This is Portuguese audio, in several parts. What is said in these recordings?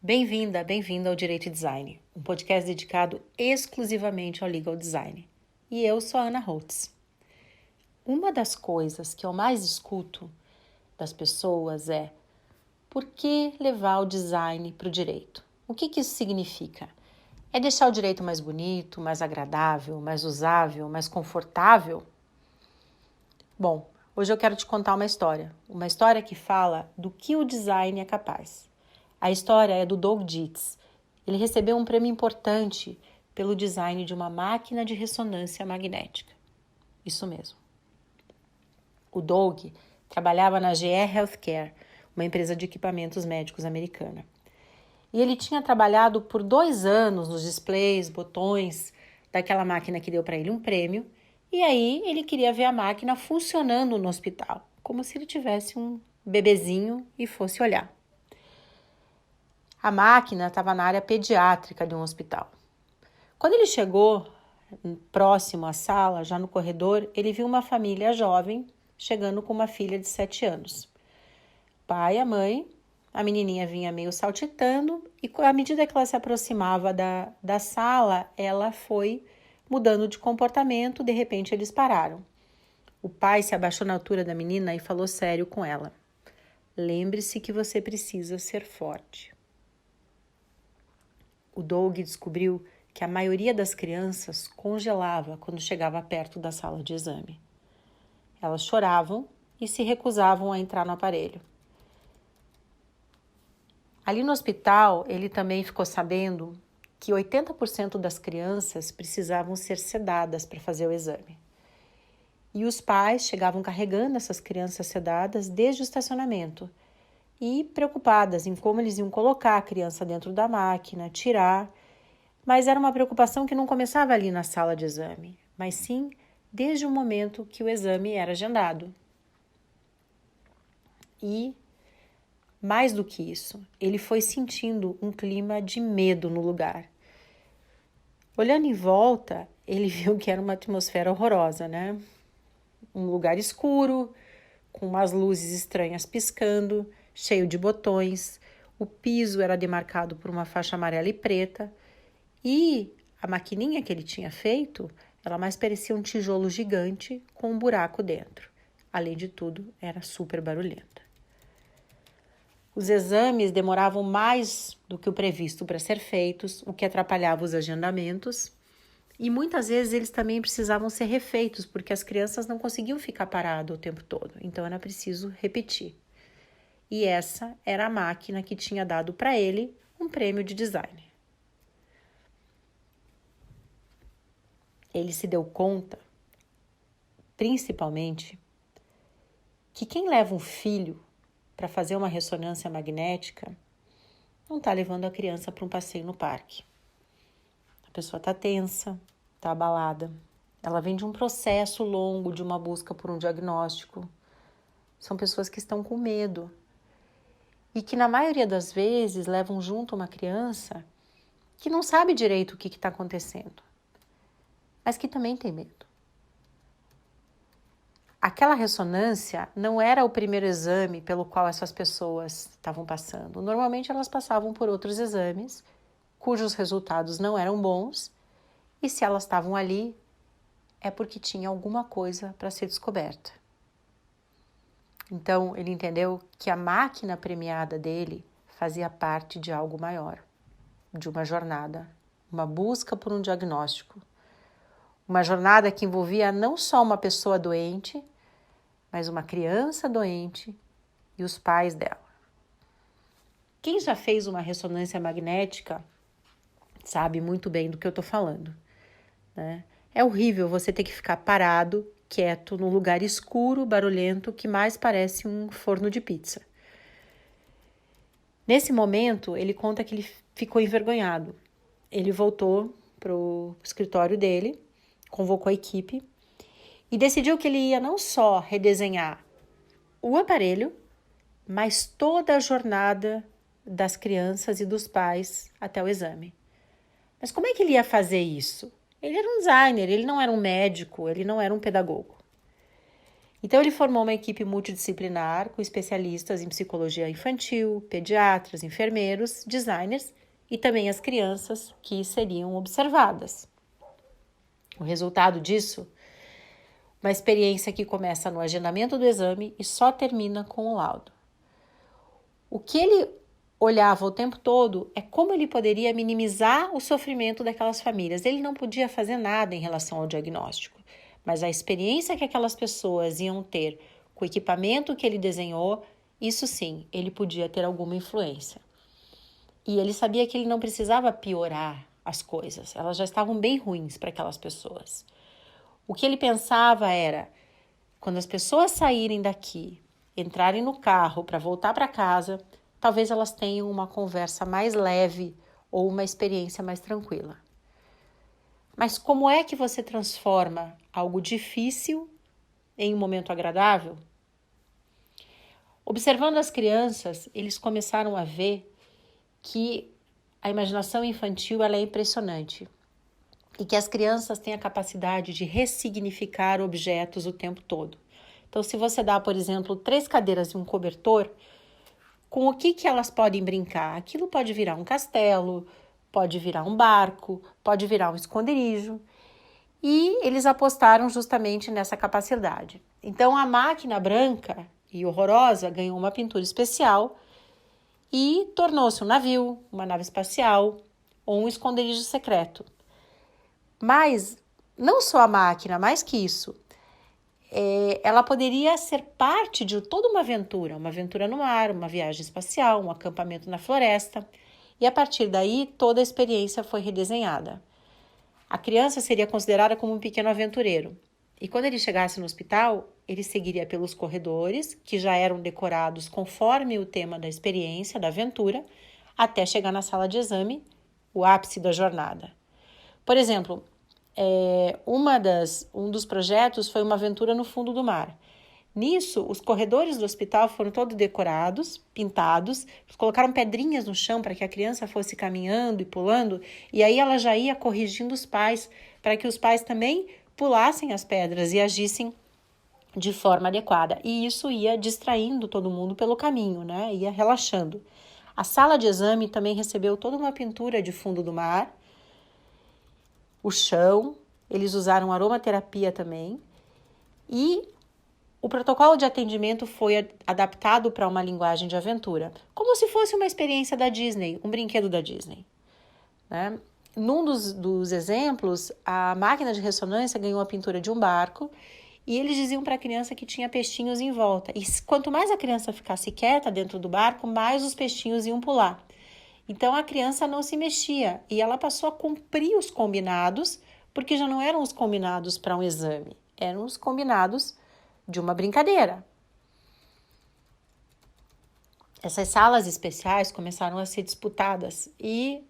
Bem-vinda, bem-vindo ao Direito e Design, um podcast dedicado exclusivamente ao legal design. E eu sou a Ana Holtz. Uma das coisas que eu mais escuto das pessoas é: por que levar o design para o direito? O que isso significa? É deixar o direito mais bonito, mais agradável, mais usável, mais confortável? Bom, hoje eu quero te contar uma história que fala do que o design é capaz. A história é do Doug Dietz. Ele recebeu um prêmio importante pelo design de uma máquina de ressonância magnética. Isso mesmo. O Doug trabalhava na GE Healthcare, uma empresa de equipamentos médicos americana. E ele tinha trabalhado por 2 anos nos displays, botões daquela máquina que deu para ele um prêmio. E aí ele queria ver a máquina funcionando no hospital, como se ele tivesse um bebezinho e fosse olhar. A máquina estava na área pediátrica de um hospital. Quando ele chegou próximo à sala, já no corredor, ele viu uma família jovem chegando com uma filha de 7 anos. Pai e a mãe, a menininha vinha meio saltitando e à medida que ela se aproximava da sala, ela foi mudando de comportamento, de repente eles pararam. O pai se abaixou na altura da menina e falou sério com ela: "Lembre-se que você precisa ser forte." O Doug descobriu que a maioria das crianças congelava quando chegava perto da sala de exame. Elas choravam e se recusavam a entrar no aparelho. Ali no hospital, ele também ficou sabendo que 80% das crianças precisavam ser sedadas para fazer o exame. E os pais chegavam carregando essas crianças sedadas desde o estacionamento e preocupadas em como eles iam colocar a criança dentro da máquina, tirar. Mas era uma preocupação que não começava ali na sala de exame, mas sim desde o momento que o exame era agendado. E, mais do que isso, ele foi sentindo um clima de medo no lugar. Olhando em volta, ele viu que era uma atmosfera horrorosa, né? Um lugar escuro, com umas luzes estranhas piscando, cheio de botões. O piso era demarcado por uma faixa amarela e preta. E a maquininha que ele tinha feito, ela mais parecia um tijolo gigante com um buraco dentro. Além de tudo, era super barulhenta. Os exames demoravam mais do que o previsto para ser feitos, o que atrapalhava os agendamentos. E muitas vezes eles também precisavam ser refeitos, porque as crianças não conseguiam ficar paradas o tempo todo. Então era preciso repetir. E essa era a máquina que tinha dado para ele um prêmio de design. Ele se deu conta, principalmente, que quem leva um filho para fazer uma ressonância magnética não está levando a criança para um passeio no parque. A pessoa está tensa, está abalada. Ela vem de um processo longo de uma busca por um diagnóstico. São pessoas que estão com medo e que, na maioria das vezes, levam junto uma criança que não sabe direito o que está acontecendo, mas que também tem medo. Aquela ressonância não era o primeiro exame pelo qual essas pessoas estavam passando. Normalmente elas passavam por outros exames, cujos resultados não eram bons, e se elas estavam ali, é porque tinha alguma coisa para ser descoberta. Então, ele entendeu que a máquina premiada dele fazia parte de algo maior, de uma jornada, uma busca por um diagnóstico. Uma jornada que envolvia não só uma pessoa doente, mas uma criança doente e os pais dela. Quem já fez uma ressonância magnética sabe muito bem do que eu estou falando, né? É horrível você ter que ficar parado, quieto, num lugar escuro, barulhento, que mais parece um forno de pizza. Nesse momento, ele conta que ele ficou envergonhado. Ele voltou para o escritório dele, convocou a equipe e decidiu que ele ia não só redesenhar o aparelho, mas toda a jornada das crianças e dos pais até o exame. Mas como é que ele ia fazer isso? Ele era um designer, ele não era um médico, ele não era um pedagogo. Então, ele formou uma equipe multidisciplinar com especialistas em psicologia infantil, pediatras, enfermeiros, designers e também as crianças que seriam observadas. O resultado disso, uma experiência que começa no agendamento do exame e só termina com o laudo. O que ele olhava o tempo todo é como ele poderia minimizar o sofrimento daquelas famílias. Ele não podia fazer nada em relação ao diagnóstico, mas a experiência que aquelas pessoas iam ter com o equipamento que ele desenhou, isso sim, ele podia ter alguma influência. E ele sabia que ele não precisava piorar as coisas, elas já estavam bem ruins para aquelas pessoas. O que ele pensava era, quando as pessoas saírem daqui, entrarem no carro para voltar para casa, talvez elas tenham uma conversa mais leve ou uma experiência mais tranquila. Mas como é que você transforma algo difícil em um momento agradável? Observando as crianças, eles começaram a ver que a imaginação infantil ela é impressionante e que as crianças têm a capacidade de ressignificar objetos o tempo todo. Então, se você dá, por exemplo, 3 cadeiras e um cobertor, com o que elas podem brincar? Aquilo pode virar um castelo, pode virar um barco, pode virar um esconderijo. E eles apostaram justamente nessa capacidade. Então, a máquina branca e horrorosa ganhou uma pintura especial e tornou-se um navio, uma nave espacial ou um esconderijo secreto. Mas não só a máquina, mais que isso, ela poderia ser parte de toda uma aventura no mar, uma viagem espacial, um acampamento na floresta. E a partir daí, toda a experiência foi redesenhada. A criança seria considerada como um pequeno aventureiro. E quando ele chegasse no hospital, ele seguiria pelos corredores, que já eram decorados conforme o tema da experiência, da aventura, até chegar na sala de exame, o ápice da jornada. Por exemplo, um dos projetos foi uma aventura no fundo do mar. Nisso, os corredores do hospital foram todos decorados, pintados, colocaram pedrinhas no chão para que a criança fosse caminhando e pulando, e aí ela já ia corrigindo os pais, para que os pais também pulassem as pedras e agissem de forma adequada. E isso ia distraindo todo mundo pelo caminho, né? Ia relaxando. A sala de exame também recebeu toda uma pintura de fundo do mar, o chão, eles usaram aromaterapia também, e o protocolo de atendimento foi adaptado para uma linguagem de aventura, como se fosse uma experiência da Disney, um brinquedo da Disney, né? Num dos exemplos, a máquina de ressonância ganhou a pintura de um barco e eles diziam para a criança que tinha peixinhos em volta. E quanto mais a criança ficasse quieta dentro do barco, mais os peixinhos iam pular. Então, a criança não se mexia e ela passou a cumprir os combinados, porque já não eram os combinados para um exame, eram os combinados de uma brincadeira. Essas salas especiais começaram a ser disputadas e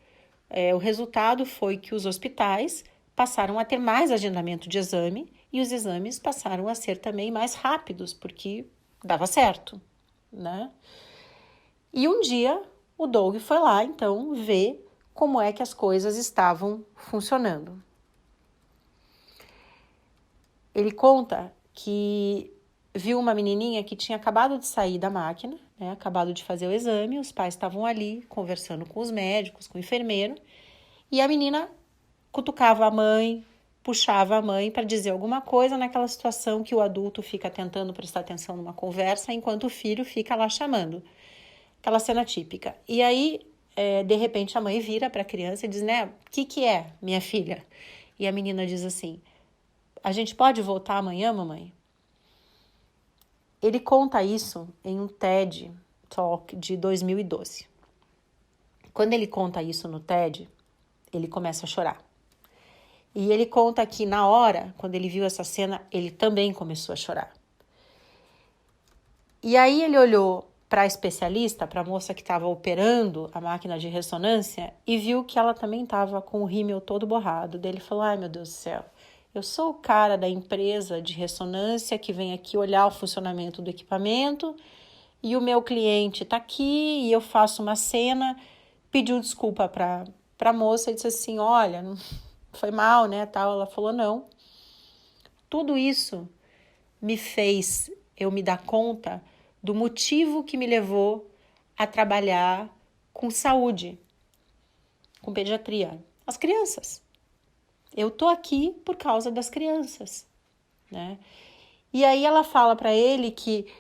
o resultado foi que os hospitais passaram a ter mais agendamento de exame e os exames passaram a ser também mais rápidos, porque dava certo, né? E um dia o Doug foi lá, então, ver como é que as coisas estavam funcionando. Ele conta que viu uma menininha que tinha acabado de sair da máquina, né, acabado de fazer o exame, os pais estavam ali conversando com os médicos, com o enfermeiro, e a menina cutucava a mãe, puxava a mãe para dizer alguma coisa naquela situação que o adulto fica tentando prestar atenção numa conversa, enquanto o filho fica lá chamando. Aquela cena típica. E aí, de repente, a mãe vira para a criança e diz, né, o que é, minha filha? E a menina diz assim, a gente pode voltar amanhã, mamãe? Ele conta isso em um TED Talk de 2012. Quando ele conta isso no TED, ele começa a chorar. E ele conta que na hora, quando ele viu essa cena, ele também começou a chorar. E aí ele olhou para a especialista, para a moça que estava operando a máquina de ressonância, e viu que ela também estava com o rímel todo borrado. Daí ele falou, ai meu Deus do céu, eu sou o cara da empresa de ressonância que vem aqui olhar o funcionamento do equipamento e o meu cliente está aqui e eu faço uma cena, pediu desculpa para a moça e disse assim, olha, foi mal, né, tal. Ela falou, não. Tudo isso me fez eu me dar conta do motivo que me levou a trabalhar com saúde, com pediatria. As crianças. Eu tô aqui por causa das crianças, né? E aí ela fala para ele que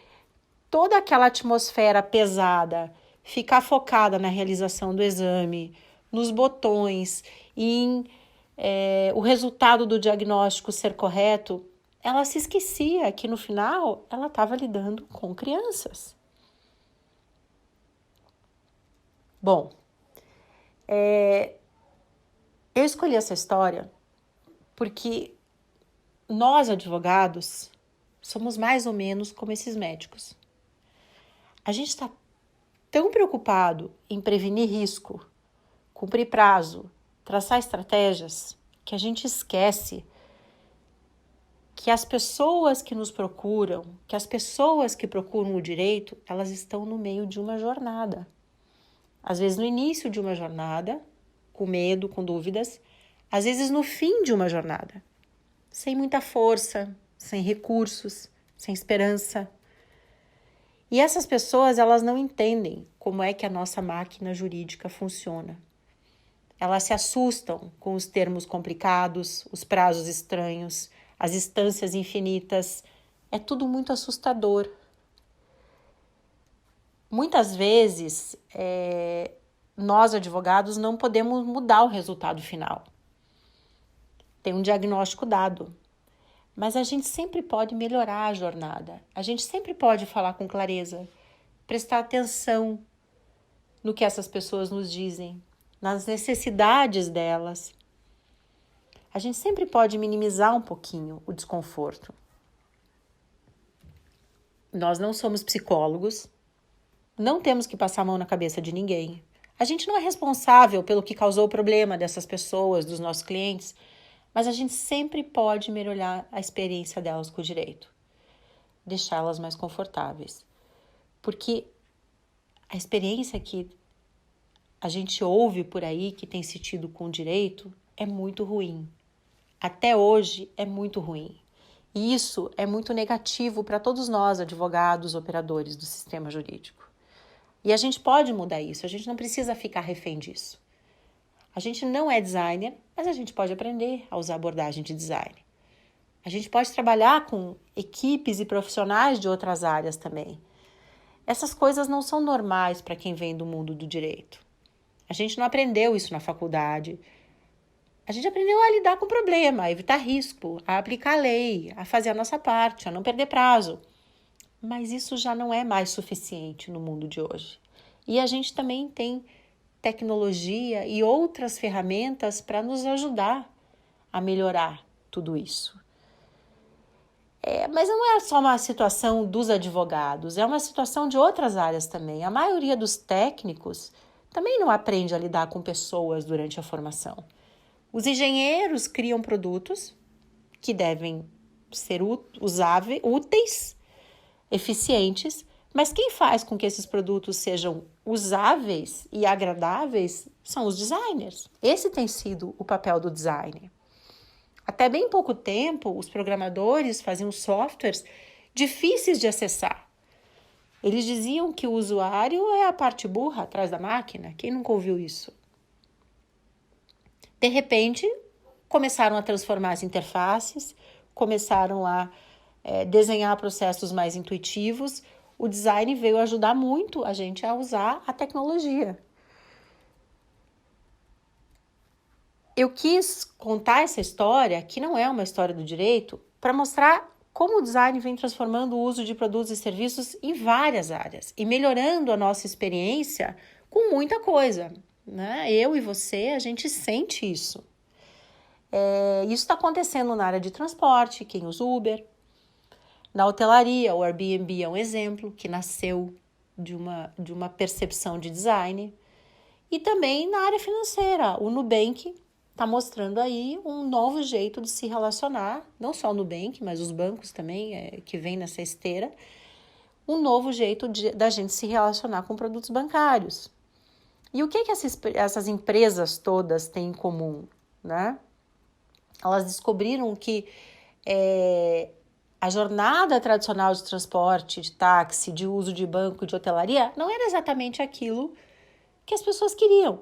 toda aquela atmosfera pesada, ficar focada na realização do exame, nos botões, em o resultado do diagnóstico ser correto, ela se esquecia que no final ela estava lidando com crianças. Bom, eu escolhi essa história porque nós, advogados, somos mais ou menos como esses médicos. A gente está tão preocupado em prevenir risco, cumprir prazo, traçar estratégias, que a gente esquece que as pessoas que nos procuram, que as pessoas que procuram o direito, elas estão no meio de uma jornada. Às vezes no início de uma jornada, com medo, com dúvidas, às vezes no fim de uma jornada, sem muita força, sem recursos, sem esperança. E essas pessoas, elas não entendem como é que a nossa máquina jurídica funciona. Elas se assustam com os termos complicados, os prazos estranhos, as instâncias infinitas. É tudo muito assustador. Muitas vezes, nós, advogados, não podemos mudar o resultado final. Tem um diagnóstico dado. Mas a gente sempre pode melhorar a jornada. A gente sempre pode falar com clareza, prestar atenção no que essas pessoas nos dizem, nas necessidades delas. A gente sempre pode minimizar um pouquinho o desconforto. Nós não somos psicólogos, não temos que passar a mão na cabeça de ninguém. A gente não é responsável pelo que causou o problema dessas pessoas, dos nossos clientes, mas a gente sempre pode melhorar a experiência delas com o direito, deixá-las mais confortáveis. Porque a experiência que a gente ouve por aí, que tem se tido com o direito, é muito ruim. Até hoje é muito ruim. E isso é muito negativo para todos nós, advogados, operadores do sistema jurídico. E a gente pode mudar isso, a gente não precisa ficar refém disso. A gente não é designer, mas a gente pode aprender a usar abordagem de design. A gente pode trabalhar com equipes e profissionais de outras áreas também. Essas coisas não são normais para quem vem do mundo do direito. A gente não aprendeu isso na faculdade. A gente aprendeu a lidar com o problema, a evitar risco, a aplicar a lei, a fazer a nossa parte, a não perder prazo. Mas isso já não é mais suficiente no mundo de hoje. E a gente também tem tecnologia e outras ferramentas para nos ajudar a melhorar tudo isso. Mas não é só uma situação dos advogados, é uma situação de outras áreas também. A maioria dos técnicos também não aprende a lidar com pessoas durante a formação. Os engenheiros criam produtos que devem ser úteis, eficientes, mas quem faz com que esses produtos sejam usáveis e agradáveis são os designers. Esse tem sido o papel do design. Até bem pouco tempo, os programadores faziam softwares difíceis de acessar. Eles diziam que o usuário é a parte burra atrás da máquina. Quem nunca ouviu isso? De repente, começaram a transformar as interfaces, começaram a desenhar processos mais intuitivos. O design veio ajudar muito a gente a usar a tecnologia. Eu quis contar essa história, que não é uma história do direito, para mostrar como o design vem transformando o uso de produtos e serviços em várias áreas e melhorando a nossa experiência com muita coisa, né? Eu e você, a gente sente isso. Isso está acontecendo na área de transporte, quem usa Uber. Na hotelaria, o Airbnb é um exemplo que nasceu de uma percepção de design. E também na área financeira, o Nubank está mostrando aí um novo jeito de se relacionar, não só o Nubank, mas os bancos também, que vem nessa esteira, um novo jeito da gente se relacionar com produtos bancários. E o que essas empresas todas têm em comum, né? elas descobriram que a jornada tradicional de transporte, de táxi, de uso de banco, de hotelaria, não era exatamente aquilo que as pessoas queriam.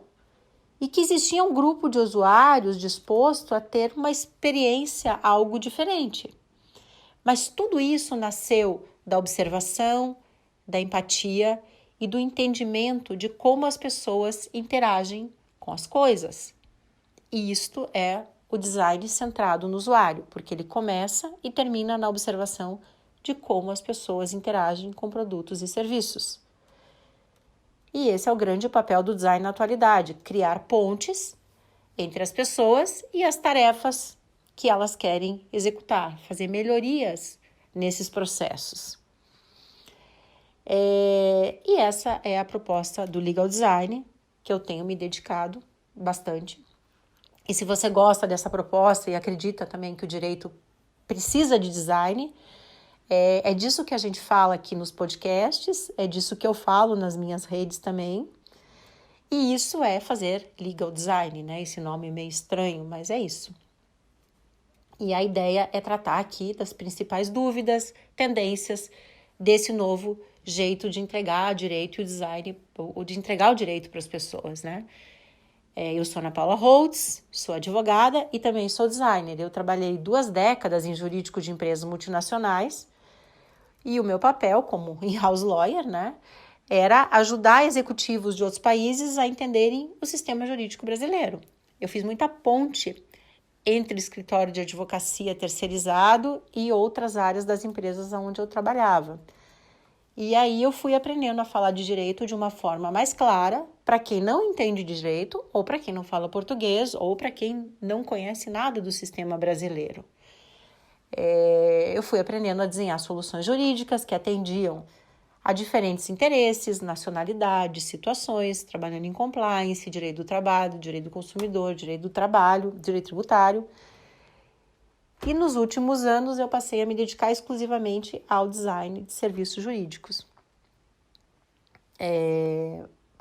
E que existia um grupo de usuários disposto a ter uma experiência algo diferente. Mas tudo isso nasceu da observação, da empatia e do entendimento de como as pessoas interagem com as coisas. E isto é o design centrado no usuário, porque ele começa e termina na observação de como as pessoas interagem com produtos e serviços. E esse é o grande papel do design na atualidade, criar pontes entre as pessoas e as tarefas que elas querem executar, fazer melhorias nesses processos. E essa é a proposta do Legal Design, que eu tenho me dedicado bastante. E se você gosta dessa proposta e acredita também que o direito precisa de design, é disso que a gente fala aqui nos podcasts, é disso que eu falo nas minhas redes também. E isso é fazer legal design, né? Esse nome meio estranho, mas é isso. E a ideia é tratar aqui das principais dúvidas, tendências desse novo jeito de entregar direito e o design, ou de entregar o direito para as pessoas, né? Eu sou Ana Paula Holtz, sou advogada e também sou designer. Eu trabalhei 2 décadas em jurídico de empresas multinacionais e o meu papel como in-house lawyer, né, era ajudar executivos de outros países a entenderem o sistema jurídico brasileiro. Eu fiz muita ponte entre o escritório de advocacia terceirizado e outras áreas das empresas onde eu trabalhava. E aí eu fui aprendendo a falar de direito de uma forma mais clara para quem não entende de direito, ou para quem não fala português, ou para quem não conhece nada do sistema brasileiro. Eu fui aprendendo a desenhar soluções jurídicas que atendiam a diferentes interesses, nacionalidades, situações, trabalhando em compliance, direito do trabalho, direito do consumidor, direito do trabalho, direito tributário. E nos últimos anos eu passei a me dedicar exclusivamente ao design de serviços jurídicos.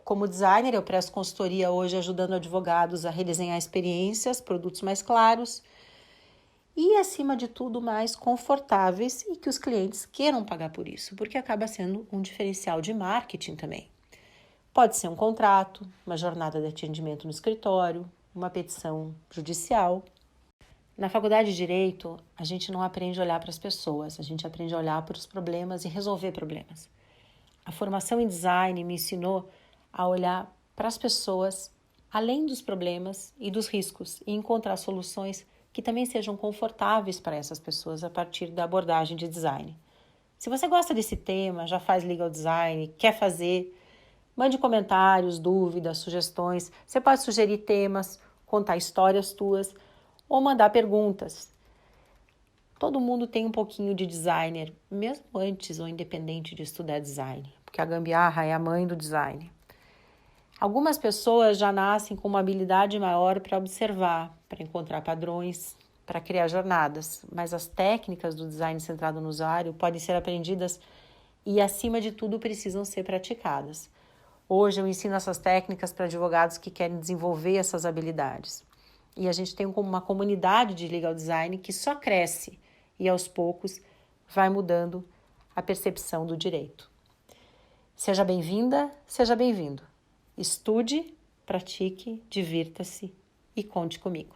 Como designer, eu presto consultoria hoje ajudando advogados a redesenhar experiências, produtos mais claros e, acima de tudo, mais confortáveis e que os clientes queiram pagar por isso, porque acaba sendo um diferencial de marketing também. Pode ser um contrato, uma jornada de atendimento no escritório, uma petição judicial. Na faculdade de Direito, a gente não aprende a olhar para as pessoas, a gente aprende a olhar para os problemas e resolver problemas. A formação em design me ensinou a olhar para as pessoas além dos problemas e dos riscos e encontrar soluções que também sejam confortáveis para essas pessoas a partir da abordagem de design. Se você gosta desse tema, já faz legal design, quer fazer, mande comentários, dúvidas, sugestões. Você pode sugerir temas, contar histórias tuas ou mandar perguntas. Todo mundo tem um pouquinho de designer, mesmo antes ou independente de estudar design, porque a gambiarra é a mãe do design. Algumas pessoas já nascem com uma habilidade maior para observar, para encontrar padrões, para criar jornadas, mas as técnicas do design centrado no usuário podem ser aprendidas e, acima de tudo, precisam ser praticadas. Hoje eu ensino essas técnicas para advogados que querem desenvolver essas habilidades. E a gente tem uma comunidade de legal design que só cresce e, aos poucos, vai mudando a percepção do direito. Seja bem-vinda, seja bem-vindo. Estude, pratique, divirta-se e conte comigo.